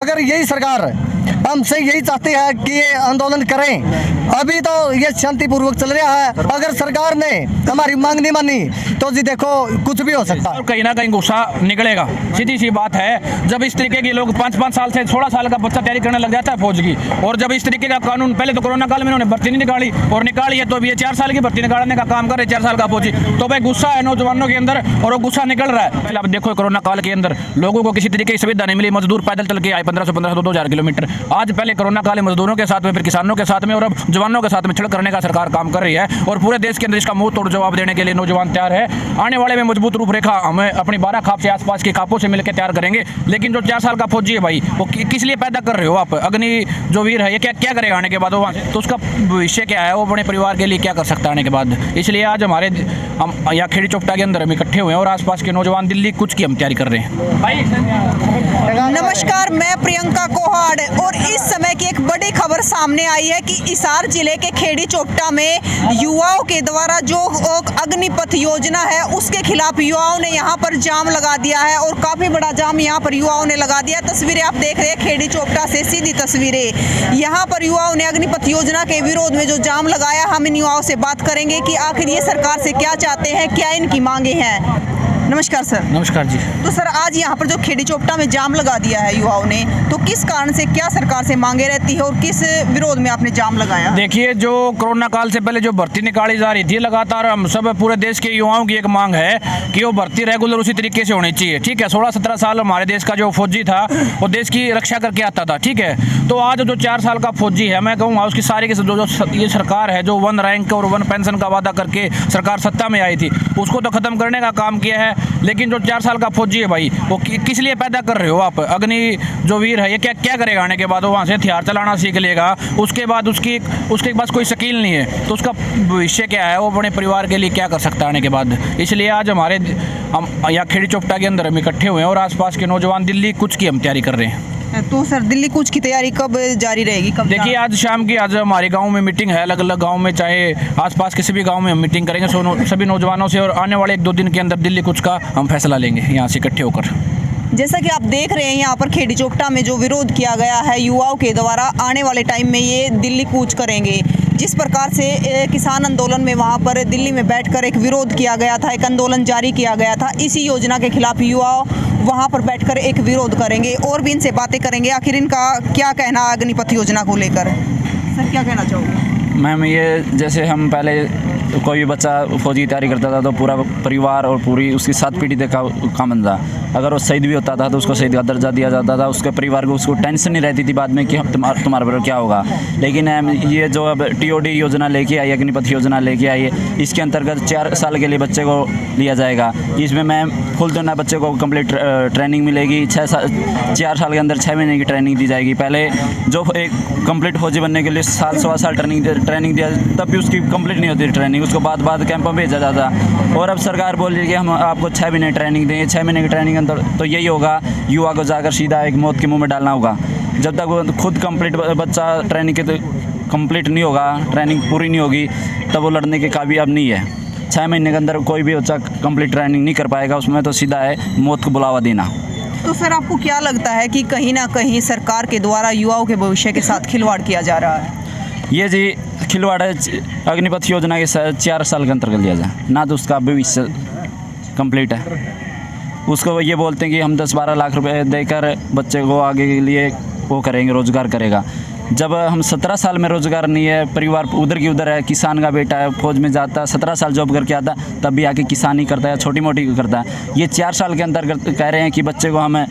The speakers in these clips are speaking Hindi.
अगर यही सरकार हमसे यही चाहती है कि ये आंदोलन करें, अभी तो ये शांतिपूर्वक चल रहा है। अगर सरकार ने हमारी मांग नहीं मानी तो जी देखो कुछ भी हो सकता है। कहीं ना कहीं गुस्सा निकलेगा, सीधी सी बात है। जब इस तरीके के लोग 5-5 साल से 16 साल का बच्चा तैयारी करने लग जाता है फौज की, और जब इस तरीके का कानून, पहले तो कोरोना काल में इन्होंने भर्ती नहीं निकाली और निकाली है, तो अभी ये 4 साल की भर्ती निकालने का काम कर रहे, 4 साल का फौजी। तो भाई गुस्सा है नौजवानों के अंदर और वो गुस्सा निकल रहा है। पहले आप देखो कोरोना काल के अंदर लोगों को किसी तरीके की सुविधा नहीं मिली, मजदूर पैदल चल के आए 1500-2000 किलोमीटर। आज पहले कोरोना काल में मजदूरों के साथ में, फिर किसानों के साथ में, और अब जवानों के साथ में छिड़ करने का सरकार काम कर रही है। और पूरे देश के अंदर इसका मुंह तोड़ जवाब देने के लिए नौजवान तैयार है। आने वाले में मजबूत रूपरेखा हमें अपनी 12 खाप से आसपास के खापों से मिलकर तैयार करेंगे। लेकिन जो 4 साल का फौजी है भाई, वो किस लिए पैदा कर रहे हो आप? अग्नि जो वीर है ये क्या करेगा आने के बाद वहाँ से? तो उसका भविष्य क्या है? वो अपने परिवार के लिए क्या कर सकता है आने के बाद? इसलिए आज हम यहाँ खेड़ी चोपटा के अंदर हम इकट्ठे हुए हैं और आसपास के नौजवान दिल्ली कूच की हम तैयारी कर रहे हैं। नमस्कार, मैं प्रियंका कोहाड़ और इस समय की एक बड़ी खबर सामने आई है कि हिसार जिले के खेड़ी चोपटा में युवाओं के द्वारा जो अग्निपथ योजना है उसके खिलाफ युवाओं ने यहाँ पर जाम लगा दिया है और काफ़ी बड़ा जाम यहाँ पर युवाओं ने लगा दिया। तस्वीरें आप देख रहे हैं खेड़ी चोपटा से, सीधी तस्वीरें। यहाँ पर युवाओं ने अग्निपथ योजना के विरोध में जो जाम लगाया, हम इन युवाओं से बात करेंगे कि आखिर ये सरकार से क्या चाहते हैं, क्या इनकी मांगे हैं। नमस्कार सर। नमस्कार जी। तो सर, आज यहाँ पर जो खेड़ी चोपटा में जाम लगा दिया है युवाओं ने, तो किस कारण से, क्या सरकार से मांगे रहती है और किस विरोध में आपने जाम लगाया? देखिए, जो कोरोना काल से पहले जो भर्ती निकाली जा रही थी लगातार, हम सब पूरे देश के युवाओं की एक मांग है कि वो भर्ती रेगुलर उसी तरीके से होनी चाहिए। ठीक है, 16-17 साल हमारे देश का जो फौजी था वो देश की रक्षा करके आता था। ठीक है, तो आज जो 4 साल का फौजी है, मैं कहूँगा उसकी सारी की जो ये सरकार है जो 1 रैंक और 1 पेंशन का वादा करके सरकार सत्ता में आई थी, उसको तो खत्म करने का काम किया है। लेकिन जो 4 साल का फौजी है भाई, वो किस लिए पैदा कर रहे हो आप? अग्नि जो वीर है ये क्या करेगा आने के बाद? वो वहाँ से हथियार चलाना सीख लेगा, उसके बाद उसके पास कोई स्किल नहीं है, तो उसका भविष्य क्या है? वो अपने परिवार के लिए क्या कर सकता है आने के बाद? इसलिए आज हम यहाँ खेड़ी चोपटा के अंदर हम इकट्ठे हुए हैं और आसपास के नौजवान दिल्ली कूच की हम तैयारी कर रहे हैं। तो सर, दिल्ली कूच की तैयारी कब जारी रहेगी? कब? देखिए, आज शाम की आज हमारे गांव में मीटिंग है, अलग अलग गांव में, चाहे आसपास किसी भी गांव में हम मीटिंग करेंगे सभी नौजवानों से, और आने वाले 1-2 दिन के अंदर दिल्ली कूच का हम फैसला लेंगे यहाँ से इकट्ठे होकर। जैसा कि आप देख रहे हैं, यहाँ पर खेड़ी चोपटा में जो विरोध किया गया है युवाओं के द्वारा, आने वाले टाइम में ये दिल्ली कूच करेंगे। जिस प्रकार से किसान आंदोलन में वहाँ पर दिल्ली में बैठकर एक विरोध किया गया था, एक आंदोलन जारी किया गया था, इसी योजना के खिलाफ युवा वहाँ पर बैठकर एक विरोध करेंगे और भी इनसे बातें करेंगे। आखिर इनका क्या कहना अग्निपथ योजना को लेकर? सर, क्या कहना चाहोगे? मैम, ये जैसे हम पहले कोई भी बच्चा फौजी की तैयारी करता था तो पूरा परिवार और पूरी उसकी 7 पीढ़ी देखा काम बनता। अगर वो शहीद भी होता था तो उसको शहीद का दर्जा दिया जाता था, उसके परिवार को उसको टेंशन नहीं रहती थी बाद में कि तुम्हारे पर क्या होगा। लेकिन ये जो अब TOD योजना लेके आई, अग्निपथ योजना लेके आई है, इसके अंतर्गत 4 साल के लिए बच्चे को लिया जाएगा। इसमें मैम फुल तो ना बच्चे को कंप्लीट ट्रेनिंग मिलेगी। 4 साल के अंदर 6 महीने की ट्रेनिंग दी जाएगी। पहले जो एक कंप्लीट फौजी बनने के लिए 7-7 ट्रेनिंग दिया, तब भी उसकी कंप्लीट नहीं होती ट्रेनिंग, उसको बाद कैंप में भेजा जाता। और अब सरकार बोल रही है कि हम आपको 6 महीने ट्रेनिंग देंगे। 6 महीने की ट्रेनिंग के अंदर तो यही होगा, युवा को जाकर सीधा एक मौत के मुंह में डालना होगा। जब तक वो खुद कंप्लीट बच्चा ट्रेनिंग के कंप्लीट नहीं होगा, ट्रेनिंग पूरी नहीं होगी, तब वो लड़ने के काबिल अब नहीं है। 6 महीने के अंदर कोई भी बच्चा कंप्लीट ट्रेनिंग नहीं कर पाएगा, उसमें तो सीधा है मौत को बुलावा देना। तो सर, आपको क्या लगता है कि कहीं ना कहीं सरकार के द्वारा युवाओं के भविष्य के साथ खिलवाड़ किया जा रहा है? ये जी खिलवाड़ है। अग्निपथ योजना के 4 साल के अंतर्गत लिया जाए ना, तो उसका भविष्य कंप्लीट है। उसको ये बोलते हैं कि हम 10-12 लाख रुपए देकर बच्चे को आगे के लिए वो करेंगे, रोज़गार करेगा। जब हम 17 साल में रोज़गार नहीं है, परिवार उधर की उधर है, किसान का बेटा है, फौज में जाता है, 17 साल जॉब करके आता, तब भी आके किसानी करता है, छोटी मोटी करता है। ये 4 साल के अंतर्गत कह रहे हैं कि बच्चे को हमें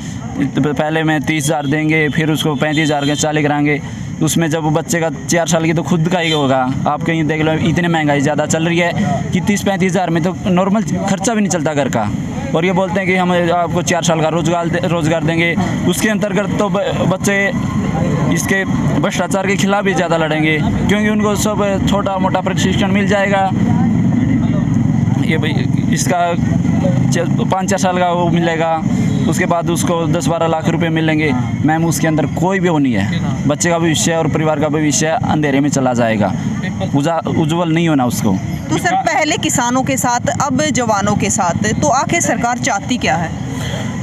पहले में 30,000 देंगे, फिर उसको 35,000 के 40 कराएंगे। उसमें जब बच्चे का 4 साल की तो खुद का ही होगा। आप कहीं देख लो, इतनी महंगाई ज़्यादा चल रही है कि 30-35 हज़ार में तो नॉर्मल खर्चा भी नहीं चलता घर का। और ये बोलते हैं कि हम आपको 4 साल का रोज़गार देंगे। उसके अंतर्गत तो बच्चे इसके भ्रष्टाचार के खिलाफ भी ज़्यादा लड़ेंगे, क्योंकि उनको सब छोटा मोटा प्रशिक्षण मिल जाएगा। ये भाई इसका 5-4 साल का वो मिलेगा, उसके बाद उसको 10-12 लाख रुपए मिलेंगे। मैम, उसके अंदर कोई भी वो नहीं है। बच्चे का भविष्य और परिवार का भविष्य अंधेरे में चला जाएगा, उज्जवल नहीं होना उसको। तो सर, पहले किसानों के साथ, अब जवानों के साथ, तो आखिर सरकार चाहती क्या है?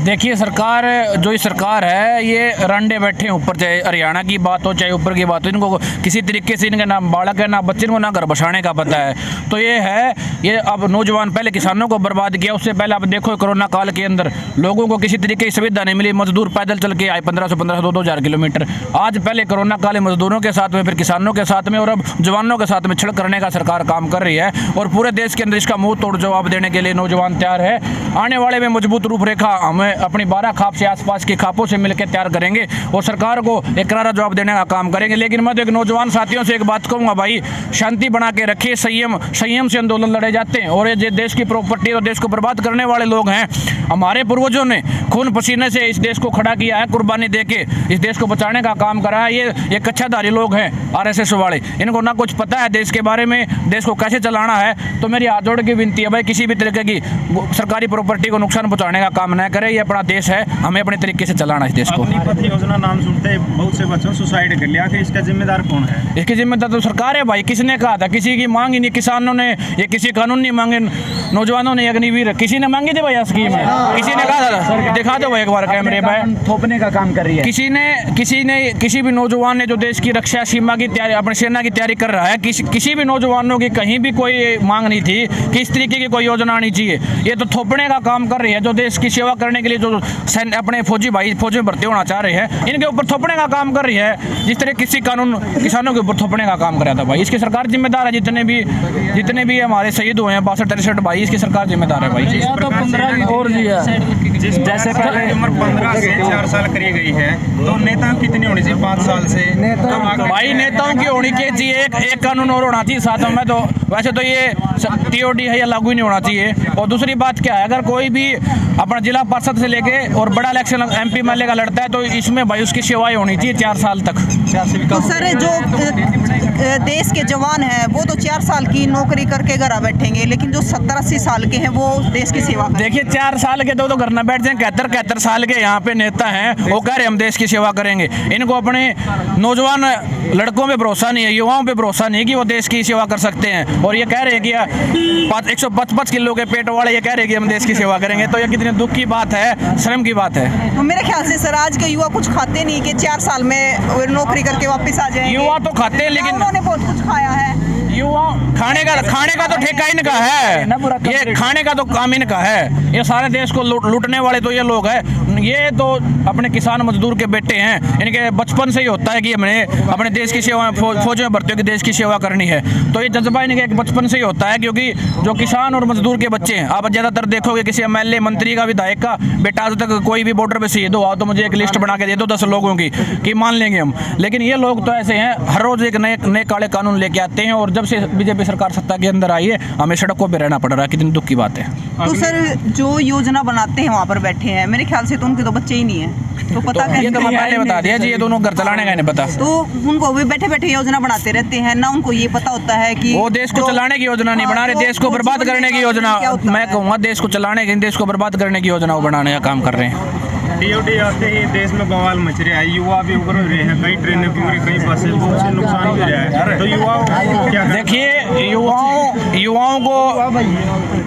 देखिए सरकार, जो ये सरकार है ये रंडे बैठे हैं ऊपर, चाहे हरियाणा की बात हो चाहे ऊपर की बात हो, इनको किसी तरीके से इनका ना बालक है ना बच्चे को ना घर बसाने का पता है। तो ये अब नौजवान पहले किसानों को बर्बाद किया, उससे पहले आप देखो कोरोना काल के अंदर लोगों को किसी तरीके की सुविधा नहीं मिली, मजदूर पैदल चल के आए 1500 2,000 किलोमीटर। आज पहले कोरोना काल मजदूरों के साथ में, फिर किसानों के साथ में और अब जवानों के साथ में छिड़ करने का सरकार काम कर रही है और पूरे देश के अंदर इसका मुंह तोड़ जवाब देने के लिए नौजवान तैयार है। आने वाले में मजबूत रूपरेखा हमें अपनी 12 खाप से आसपास की खापों से मिलकर तैयार करेंगे और सरकार को एक करारा जवाब देने का काम करेंगे। लेकिन मैं तो एक नौजवान साथियों से एक बात कहूँगा, भाई शांति बना के रखिए, संयम से आंदोलन लड़े जाते हैं और ये देश की प्रॉपर्टी और देश को बर्बाद करने वाले लोग हैं। हमारे पूर्वजों ने खून पसीने से इस देश को खड़ा किया है, कुर्बानी देके इस देश को बचाने का काम करा है। ये कच्छाधारी लोग हैं RSS वाले, इनको ना कुछ पता है देश के बारे में, देश को कैसे चलाना है। तो मेरी हाथ जोड़ के विनती है भाई, किसी भी तरीके की सरकारी प्रॉपर्टी को नुकसान पहुंचाने का काम न करें। ये अपना देश है, हमें अपने तरीके से चलाना है इस देश को। अग्निपथ योजना नाम सुनते ही बहुत से बच्चों सुसाइड कर लिया, कि इसका जिम्मेदार कौन है? इसकी जिम्मेदार तो सरकार है भाई। किसने कहा था? किसी की मांग ही नहीं, किसानों ने ये किसी कानून नहीं मांगे, नौजवानों ने अग्निवीर किसी ने मांगी थी भाई स्कीम है? किसी ने कहा था? दिखा दो भाई एक बार कैमरे पे। थोपने का काम कर रही है किसी भी नौजवान ने जो देश की रक्षा सीमा की तैयारी, अपनी सेना की तैयारी कर रहा है, किसी भी नौजवानों की कहीं भी कोई मांग नहीं थी कि इस तरीके की कोई योजना आनी चाहिए। ये तो थोपने का काम कर रही है। जो देश की सेवा करने के लिए जो अपने फौजी में भर्ती होना चाह रहे हैं, इनके ऊपर थोपने का काम कर रही है। जिस तरह किसी कानून किसानों के ऊपर थोपने का काम कराया था भाई, इसकी सरकार जिम्मेदार है। जितने भी हमारे शहीद हुए हैं 62-63 भाई, इसकी सरकार जिम्मेदार है भाई। तो 15 और जैसे पहले उम्र 15 से 4 साल करी गई है, तो नेताओं की कितनी होनी चाहिए? 5 साल से भाई नेताओं की होनी चाहिए एक कानून और होना चाहिए साथ में। तो वैसे तो ये TOD है, या लागू ही नहीं होना चाहिए। और दूसरी बात क्या है, अगर कोई भी अपना जिला पार्षद से लेके और बड़ा इलेक्शन MP MLA का लड़ता है तो इसमें भाई उसकी सेवाएं होनी चाहिए 4 साल तक। तो सर जो देश के जवान हैं वो तो 4 साल की नौकरी करके घर बैठेंगे, लेकिन जो 70-80 साल के हैं वो देश की सेवा करेंगे। देखिए 4 साल के तो घर न बैठ जाए, 71 साल के यहाँ पे नेता हैं, वो कह रहे हम देश की सेवा करेंगे। इनको अपने नौजवान लड़कों पे भरोसा नहीं है, युवाओं पे भरोसा नहीं है कि वो देश की सेवा कर सकते हैं। और ये कह रहे हैं कि 155 किलो के पेट वाले ये कह रहे हैं कि हम देश की सेवा करेंगे। तो ये कितनी दुख की बात है, शर्म की बात है। तो मेरे ख्याल से सर आज के युवा कुछ खाते नहीं कि 4 साल में नौकरी करके वापस आ जाएंगे। युवा तो खाते हैं, लेकिन उन्होंने बहुत कुछ खाया है। युवा खाने का तो ठेका इनका है, ये खाने का तो काम इनका है। ये सारे देश को लूटने वाले तो ये लोग हैं। ये तो अपने किसान मजदूर के बेटे हैं। इनके बचपन से ही होता है कि हमने अपने देश की सेवा, फौज में भर्ती होकर देश की सेवा करनी है। तो ये जज्बा इनके बचपन से ही होता है, क्योंकि जो किसान और मजदूर के बच्चे हैं, आप ज़्यादातर देखोगे किसी MLA मंत्री का, विधायक का बेटा आज तक कोई भी बॉर्डर पे शहीद हो तो मुझे एक लिस्ट बना के दे दो 10 लोगों की, कि मान लेंगे हम। लेकिन ये लोग तो ऐसे हैं, हर रोज एक नए काले कानून लेके आते हैं। और जब से BJP सरकार सत्ता के अंदर आई है, हमें सड़कों पे रहना पड़ रहा है। कितनी दुख की बात है। तो सर जो योजना बनाते हैं वहाँ पर बैठे हैं, मेरे ख्याल से तो उनके तो बच्चे ही नहीं है, तो पता ये तो मैं पहले बता दिया जी, ये दोनों घर चलाने का नहीं पता। तो उनको भी बैठे बैठे योजना बनाते रहते हैं ना, उनको ये पता होता है कि वो देश को चलाने की योजना नहीं बना रहे, देश को बर्बाद करने की योजना। मैं कहूँगा देश को चलाने की, देश को बर्बाद करने की योजना वो बनाने का काम कर रहे हैं। TOD आते ही देश में बवाल मच रहा है, युवा भी उभर रहे हैं, कई ट्रेनें पूरी, कई बसें, बहुत से नुकसान हो रहा है। तो युवाओं को क्या देखिए, युवाओं को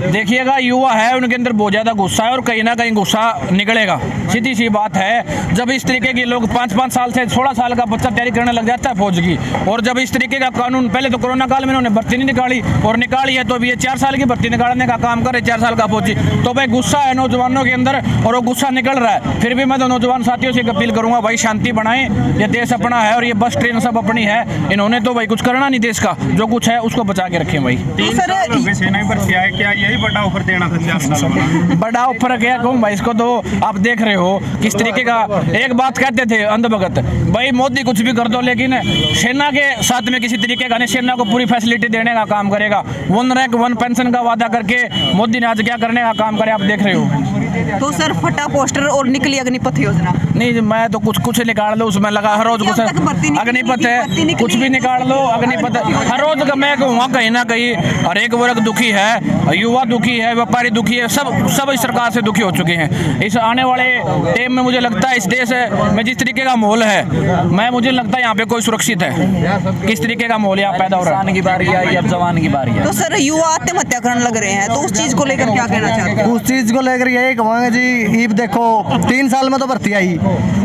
देखिएगा, युवा है उनके अंदर बहुत ज़्यादा गुस्सा है और कहीं ना कहीं गुस्सा निकलेगा। सीधी सी बात है, जब इस तरीके के लोग 5-5 साल से 16 साल का बच्चा तैयारी करने लग जाता है फौज की, और जब इस तरीके का कानून, पहले तो कोरोना काल में इन्होंने भर्ती नहीं निकाली और निकाली है, तो अभी ये 4 साल की भर्ती निकालने का काम करे, 4 साल का फौजी। तो भाई गुस्सा है नौजवानों के अंदर और वो गुस्सा निकल रहा है। फिर भी मैं तो नौजवान साथियों से अपील करूंगा, भाई शांति बनाएं, ये देश अपना है और ये बस ट्रेन सब अपनी है। इन्होंने तो भाई कुछ करना नहीं, देश का जो कुछ है उसको बचा के रखें भाई। सेना में भर्ती है, क्या यही बड़ा ऑफर देना था 4 साल में? बड़ा ऑफर क्या कहूँ भाई, इसको तो आप देख रहे हो किस तरीके का। एक बात कहते थे अंधभगत, भाई मोदी कुछ भी कर दो, लेकिन सेना के साथ में किसी तरीके का नहीं, सेना को पूरी फैसिलिटी देने का काम करेगा। 1 रैंक 1 पेंशन का वादा करके मोदी ने आज क्या करने का काम करे, आप देख रहे हो। तो सर फटा पोस्टर और निकली अग्निपथ योजना। नहीं, मैं तो कुछ निकाल लो, उसमें लगा हर रोज कुछ अग्निपथ है, कुछ भी निकाल लो अग्निपथ हर रोज का। मैं कहूँगा कहीं ना कहीं हर एक वर्ग दुखी है, युवा दुखी है, व्यापारी दुखी है, सब इस सरकार से दुखी हो चुके हैं। इस आने वाले टाइम में मुझे लगता है इस देश में जिस तरीके का माहौल है, मुझे लगता है यहाँ पे कोई सुरक्षित है। किस तरीके का माहौल यहाँ पैदा हो रहा है। की बारी आई, अब जवान की बारी है। तो सर युवा आत्महत्या करने लग रहे हैं, तो उस चीज को लेकर क्या कहना चाहते हैं? उस चीज़ को लेकर यही कहूँगा बतावांगे जी। ईब देखो 3 साल में तो भर्ती आई,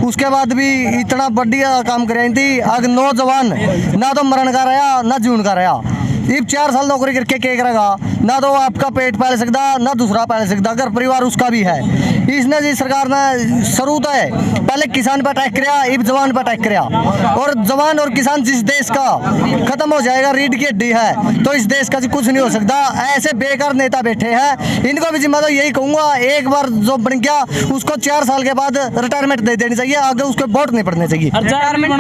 उसके बाद भी इतना बढ़िया काम करे थी। अग नौजवान ना तो मरण का रहा ना जीवन का रहा। ईब 4 साल नौकरी करके क्या करेगा? ना तो आपका पेट पाल सकता ना दूसरा पाल सकता, घर परिवार उसका भी है। इसने जी सरकार ने शुरू तो है पहले किसान पर अटैक कराया, ईब जवान पर अटैक कराया। और जवान और किसान जिस देश का खत्म हो जाएगा, रीढ़ की हड्डी है, तो इस देश का जी कुछ नहीं हो सकता। ऐसे बेकार नेता बैठे हैं, इनको भी जिम्मा तो यही कहूंगा, एक बार जो बन गया उसको 4 साल के बाद रिटायरमेंट दे देनी चाहिए, आगे उसको वोट नहीं पड़ने चाहिए। रिटायरमेंट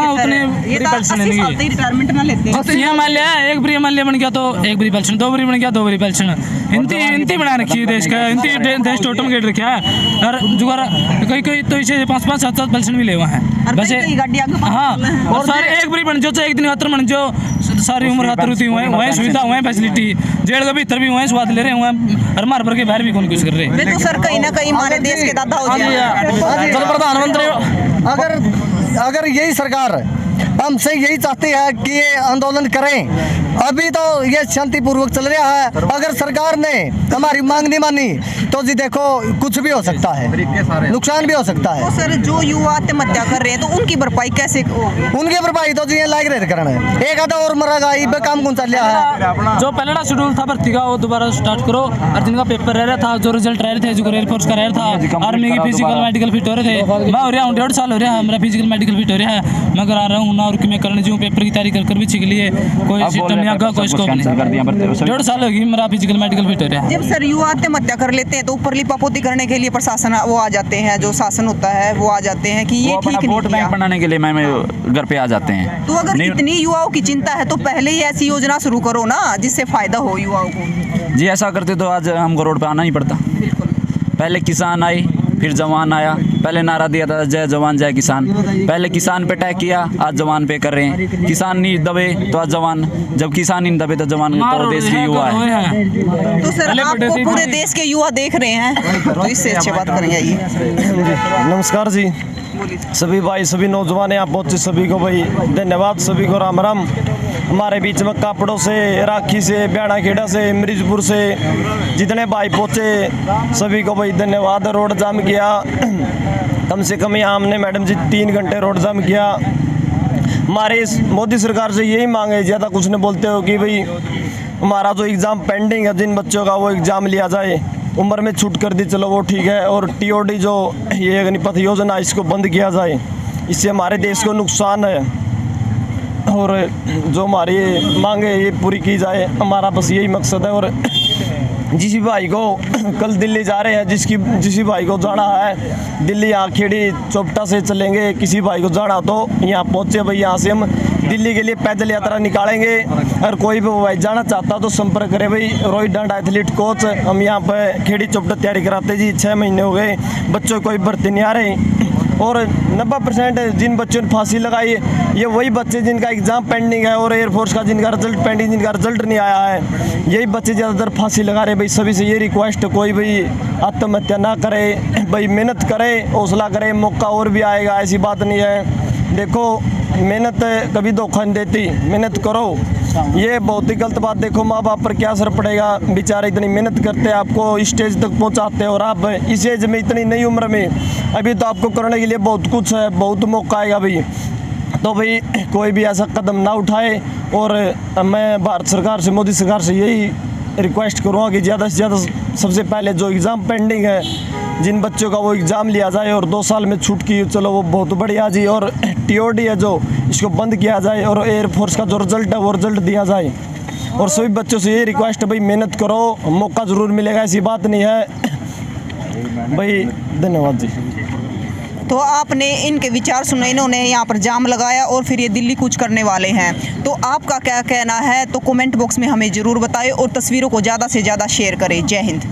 ना लेते हैं। ये मान लिया एक बारी मान लिया बन गया तो एक बारी पेंशन, 2 बारी बन गया 2 बारी पेंशन। इनती बना रखी है देश का, इनती देश टोटम गेट रखा है। और जुगार कोई तो इसे 5-5 7-7 पेंशन भी ले हुआ है वैसे। हाँ, और सारे एक बारी बन जो, एक दिन खातर बन जो, सारी उम्र खातर होती हुए वहीं सुविधा हुए फैसिलिटी, जेल के भीतर भी वहीं स्वाद ले रहे हुए, हर मार भर के बाहर भी कौन कुछ कर रहे हैं। तो सर कहीं ना कहीं हमारे देश के दादा हो जाए। प्रधानमंत्री अगर यही सरकार हमसे यही चाहती है कि ये आंदोलन करें, अभी तो ये शांतिपूर्वक चल रहा है। अगर सरकार ने हमारी मांग नहीं मानी तो जी देखो कुछ भी हो सकता है, नुकसान भी हो सकता है। तो सर जो युवा आत्महत्या कर रहे हैं तो उनकी भरपाई कैसे होगी? उनकी भरपाई तो जी ये लायक रहे करना है, एक आधा और मरेगा, ये काम कौन चल रहा है। जो पहला शेड्यूल था भर्ती का वो दोबारा स्टार्ट करो, और जिनका पेपर रह रहा था, जो रिजल्ट रह रहे थे, जो एयरफोर्स का रह रहा था, आर्मी की फिजिकल मेडिकल फिट हो रहे थे। मैं हो रहा हूँ 1.5 साल हो रहा है, मेरा फिजिकल मेडिकल फिट हो रहा है, मैं करा रहा हूँ ना, और मैं करने जो पेपर की तैयारी कर भी सीख लिए, कोई सिस्टम नहीं आगा, कोई स्कोप नहीं। 1.5 साल होगी मेरा फिजिकल मेडिकल फिट हो रहा है। जब सर युवा आत्महत्या कर लेते हैं तो ऊपर लिपापोती करने के लिए प्रशासन वो आ जाते हैं, जो शासन होता है वो आ जाते हैं कि ये ठीक नहीं वोट बैंक बनाने के लिए मैं घर पे आ जाते हैं। तो अगर इतनी युवाओं की चिंता है तो पहले ही ऐसी योजना शुरू करो ना जिससे फायदा हो युवाओं को। जी ऐसा करते तो आज हमको रोड पे आना ही पड़ता। पहले किसान आए, फिर जवान आया, पहले नारा दिया था जय जवान जय किसान, पहले किसान पे अटैक किया, आज जवान पे कर रहे हैं। किसान नहीं दबे तो आज जवान, जब किसान नहीं दबे तो जवान तो देश की युवा है। तो सर आपको पूरे देश के युवा देख रहे हैं तो इससे अच्छी बात करेंगे। आइए नमस्कार जी, सभी भाई सभी नौजवान यहाँ पहुँचे, सभी को भाई धन्यवाद, सभी को राम राम। हमारे बीच में कापड़ों से, राखी से, ब्याणा खेड़ा से, मरीजपुर से जितने भाई पहुँचे सभी को भाई धन्यवाद। रोड जाम किया कम से कम यहाँ हमने मैडम जी 3 घंटे रोड जाम किया। हमारे इस मोदी सरकार से यही मांगे, ज़्यादा कुछ नहीं बोलते हो, कि भाई हमारा जो एग्ज़ाम पेंडिंग है जिन बच्चों का वो एग्ज़ाम लिया जाए, उम्र में छूट कर दी चलो वो ठीक है, और TOD जो ये अग्निपथ योजना इसको बंद किया जाए, इससे हमारे देश को नुकसान है, और जो हमारी मांगे ये पूरी की जाए, हमारा बस यही मकसद है। और जिस भाई को कल दिल्ली जा रहे हैं, जिस भाई को जाना है दिल्ली, यहाँ खेड़ी चोपटा से चलेंगे, किसी भाई को जाना तो यहाँ पहुँचे भाई, यहाँ से हम दिल्ली के लिए पैदल यात्रा निकालेंगे। और कोई भी भाई जाना चाहता तो संपर्क करे भाई, रोहित डांडा एथलीट कोच, हम यहाँ पर खेड़ी चोपटा तैयारी कराते जी, 6 महीने हो गए, बच्चों कोई भर्ती नहीं आ रही। और 90% जिन बच्चों ने फांसी लगाई ये वही बच्चे जिनका एग्ज़ाम पेंडिंग है, और एयरफोर्स का जिनका रिजल्ट पेंडिंग, जिनका रिजल्ट नहीं आया है, यही बच्चे ज़्यादातर फांसी लगा रहे। भाई सभी से ये रिक्वेस्ट, कोई भी आत्महत्या ना करे, भाई मेहनत करे, हौसला करे, मौका और भी आएगा, ऐसी बात नहीं है। देखो मेहनत कभी धोखा नहीं देती, मेहनत करो। ये बहुत ही गलत बात, देखो माँ बाप पर क्या असर पड़ेगा, बेचारे इतनी मेहनत करते हैं, आपको इस स्टेज तक पहुँचाते हैं, और आप इस एज में इतनी नई उम्र में, अभी तो आपको करने के लिए बहुत कुछ है, बहुत मौका आएगा भाई। तो भाई कोई भी ऐसा कदम ना उठाए, और मैं भारत सरकार से, मोदी सरकार से यही रिक्वेस्ट करूँगा कि ज़्यादा से ज़्यादा सबसे पहले जो एग्ज़ाम पेंडिंग है जिन बच्चों का वो एग्ज़ाम लिया जाए, और 2 साल में छूट की चलो वो बहुत बढ़िया जी। और TOD है जो इसको बंद किया जाए, और एयरफोर्स का जो रिजल्ट है वो रिजल्ट दिया जाए। और सभी बच्चों से ये रिक्वेस्ट है भाई मेहनत करो, मौका ज़रूर मिलेगा, ऐसी बात नहीं है भाई। धन्यवाद जी। तो आपने इनके विचार सुने, इन्होंने यहाँ पर जाम लगाया और फिर ये दिल्ली कूच करने वाले हैं, तो आपका क्या कहना है? तो कमेंट बॉक्स में हमें ज़रूर बताएं और तस्वीरों को ज़्यादा से ज़्यादा शेयर करें। जय हिंद।